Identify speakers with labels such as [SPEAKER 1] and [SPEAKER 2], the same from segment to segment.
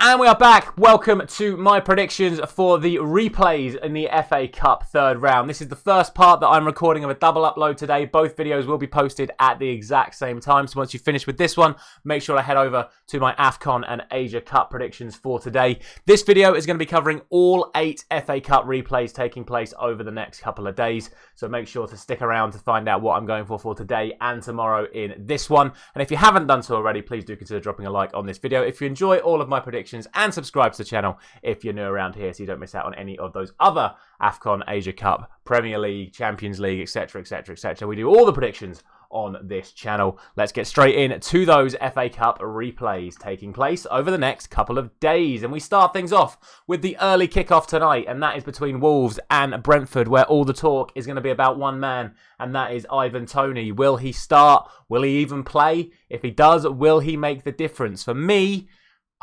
[SPEAKER 1] And we are back. Welcome to my predictions for the replays in the FA Cup third round. This is the first part that I'm recording of a double upload today. Both videos will be posted at the exact same time. So once you finish with this one, make sure to head over to my AFCON and Asia Cup predictions for today. This video is going to be covering all 8 FA Cup replays taking place over the next couple of days. So make sure to stick around to find out what I'm going for today and tomorrow in this one. And if you haven't done so already, please do consider dropping a like on this video. If you enjoy all of my predictions, and subscribe to the channel if you're new around here so you don't miss out on any of those other AFCON, Asia Cup, Premier League, Champions League, etc, etc, etc. We do all the predictions on this channel. Let's get straight in to those FA Cup replays taking place over the next couple of days. And we start things off with the early kickoff tonight, and that is between Wolves and Brentford, where all the talk is going to be about one man, and that is Ivan Toney. Will he start? Will he even play? If he does, will he make the difference? For me,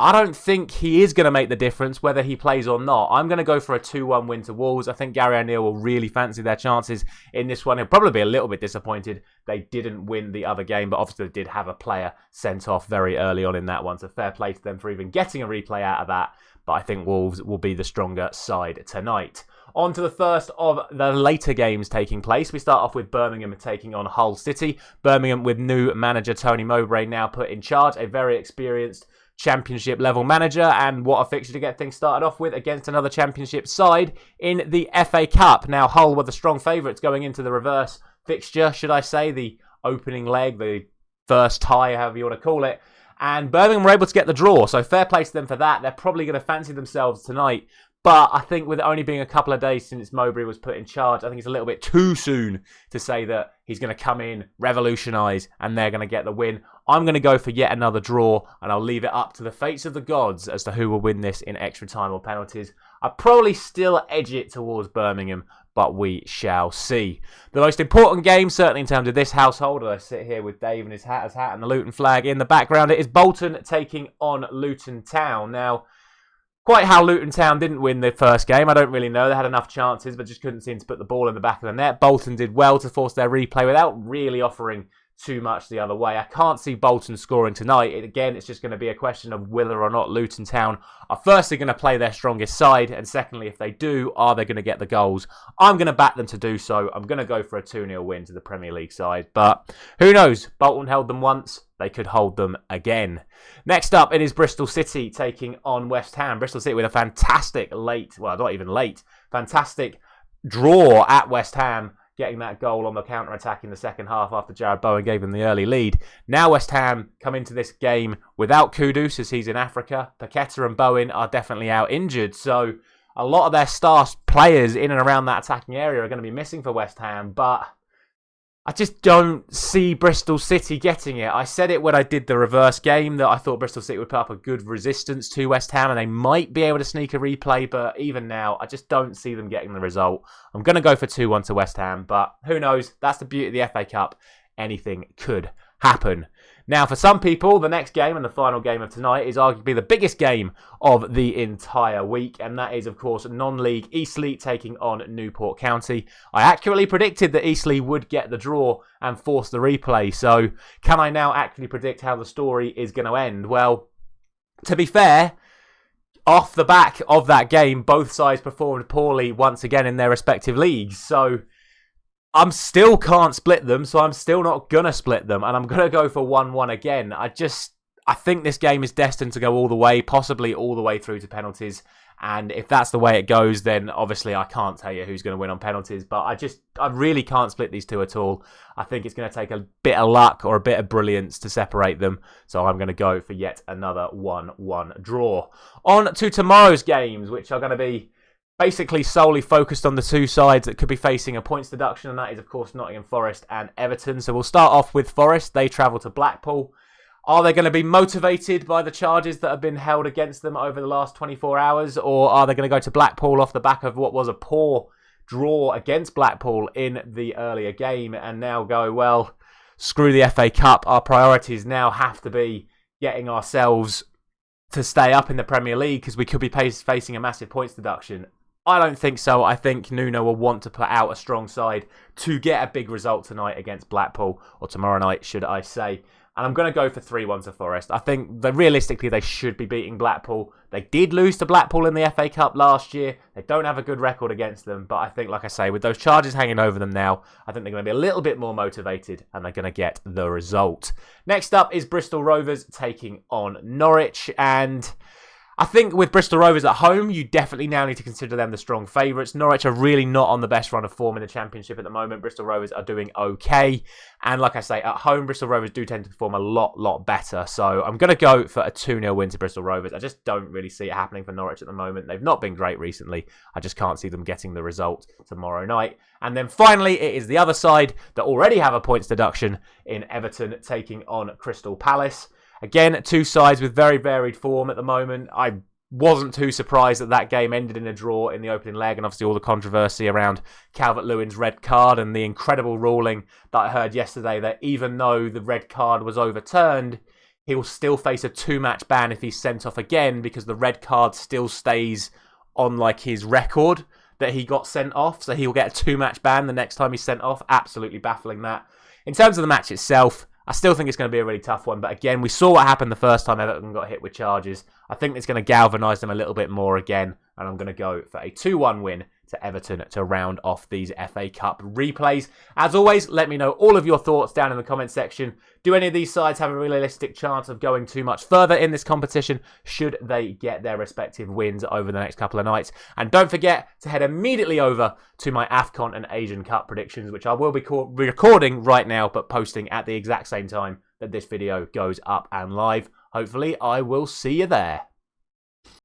[SPEAKER 1] I don't think he is going to make the difference whether he plays or not. I'm going to go for a 2-1 win to Wolves. I think Gary O'Neill will really fancy their chances in this one. He'll probably be a little bit disappointed they didn't win the other game, but obviously they did have a player sent off very early on in that one. So fair play to them for even getting a replay out of that. But I think Wolves will be the stronger side tonight. On to the first of the later games taking place. We start off with Birmingham taking on Hull City. Birmingham with new manager Tony Mowbray now put in charge, a very experienced Championship level manager, and what a fixture to get things started off with against another Championship side in the FA Cup. Now Hull were the strong favourites going into the reverse fixture, should I say, the opening leg, the first tie, however you want to call it, and Birmingham were able to get the draw, so fair play to them for that. They're probably going to fancy themselves tonight, but I think with it only being a couple of days since Mowbray was put in charge, I think it's a little bit too soon to say that he's going to come in, revolutionise, and they're going to get the win. I'm going to go for yet another draw, and I'll leave it up to the fates of the gods as to who will win this in extra time or penalties. I'd probably still edge it towards Birmingham, but we shall see. The most important game, certainly in terms of this household, as I sit here with Dave and his hat and the Luton flag in the background, it is Bolton taking on Luton Town. Now, quite how Luton Town didn't win the first game, I don't really know. They had enough chances, but just couldn't seem to put the ball in the back of the net. Bolton did well to force their replay without really offering too much the other way. I can't see Bolton scoring tonight. Again, it's just going to be a question of whether or not Luton Town are firstly going to play their strongest side, and secondly, if they do, are they going to get the goals? I'm going to back them to do so. I'm going to go for a 2-0 win to the Premier League side, but who knows? Bolton held them once. They could hold them again. Next up, it is Bristol City taking on West Ham. Bristol City with a fantastic fantastic draw at West Ham, getting that goal on the counter-attack in the second half after Jared Bowen gave them the early lead. Now West Ham come into this game without Kudus as he's in Africa. Paqueta and Bowen are definitely out injured, so a lot of their star players in and around that attacking area are going to be missing for West Ham, but I just don't see Bristol City getting it. I said it when I did the reverse game that I thought Bristol City would put up a good resistance to West Ham and they might be able to sneak a replay, but even now, I just don't see them getting the result. I'm going to go for 2-1 to West Ham, but who knows? That's the beauty of the FA Cup. Anything could happen. Now, for some people, the next game and the final game of tonight is arguably the biggest game of the entire week, and that is, of course, non-league Eastleigh taking on Newport County. I accurately predicted that Eastleigh would get the draw and force the replay, so can I now accurately predict how the story is going to end? Well, to be fair, off the back of that game, both sides performed poorly once again in their respective leagues, so I'm still can't split them, so I'm still not going to split them, and I'm going to go for 1-1 again. I think this game is destined to go all the way, possibly all the way through to penalties, and if that's the way it goes, then obviously I can't tell you who's going to win on penalties, but I really can't split these two at all. I think it's going to take a bit of luck or a bit of brilliance to separate them, so I'm going to go for yet another 1-1 draw. On to tomorrow's games, which are going to be basically solely focused on the two sides that could be facing a points deduction, and that is, of course, Nottingham Forest and Everton. So we'll start off with Forest. They travel to Blackpool. Are they going to be motivated by the charges that have been held against them over the last 24 hours, or are they going to go to Blackpool off the back of what was a poor draw against Blackpool in the earlier game and now go, well, screw the FA Cup. Our priorities now have to be getting ourselves to stay up in the Premier League because we could be facing a massive points deduction. I don't think so. I think Nuno will want to put out a strong side to get a big result tonight against Blackpool, or tomorrow night, should I say. And I'm going to go for 3-1 to Forest. I think that realistically they should be beating Blackpool. They did lose to Blackpool in the FA Cup last year. They don't have a good record against them. But I think, like I say, with those charges hanging over them now, I think they're going to be a little bit more motivated and they're going to get the result. Next up is Bristol Rovers taking on Norwich. And I think with Bristol Rovers at home, you definitely now need to consider them the strong favourites. Norwich are really not on the best run of form in the Championship at the moment. Bristol Rovers are doing okay. And like I say, at home, Bristol Rovers do tend to perform a lot better. So I'm going to go for a 2-0 win to Bristol Rovers. I just don't really see it happening for Norwich at the moment. They've not been great recently. I just can't see them getting the result tomorrow night. And then finally, it is the other side that already have a points deduction in Everton taking on Crystal Palace. Again, two sides with very varied form at the moment. I wasn't too surprised that that game ended in a draw in the opening leg, and obviously all the controversy around Calvert-Lewin's red card and the incredible ruling that I heard yesterday that even though the red card was overturned, he will still face a 2-match ban if he's sent off again because the red card still stays on like his record that he got sent off. So he'll get a 2-match ban the next time he's sent off. Absolutely baffling that. In terms of the match itself, I still think it's going to be a really tough one. But again, we saw what happened the first time Everton got hit with charges. I think it's going to galvanise them a little bit more again. And I'm going to go for a 2-1 win to Everton to round off these FA Cup replays. As always, let me know all of your thoughts down in the comment section. Do any of these sides have a realistic chance of going too much further in this competition should they get their respective wins over the next couple of nights? And don't forget to head immediately over to my AFCON and Asian Cup predictions, which I will be recording right now, but posting at the exact same time that this video goes up and live. Hopefully, I will see you there.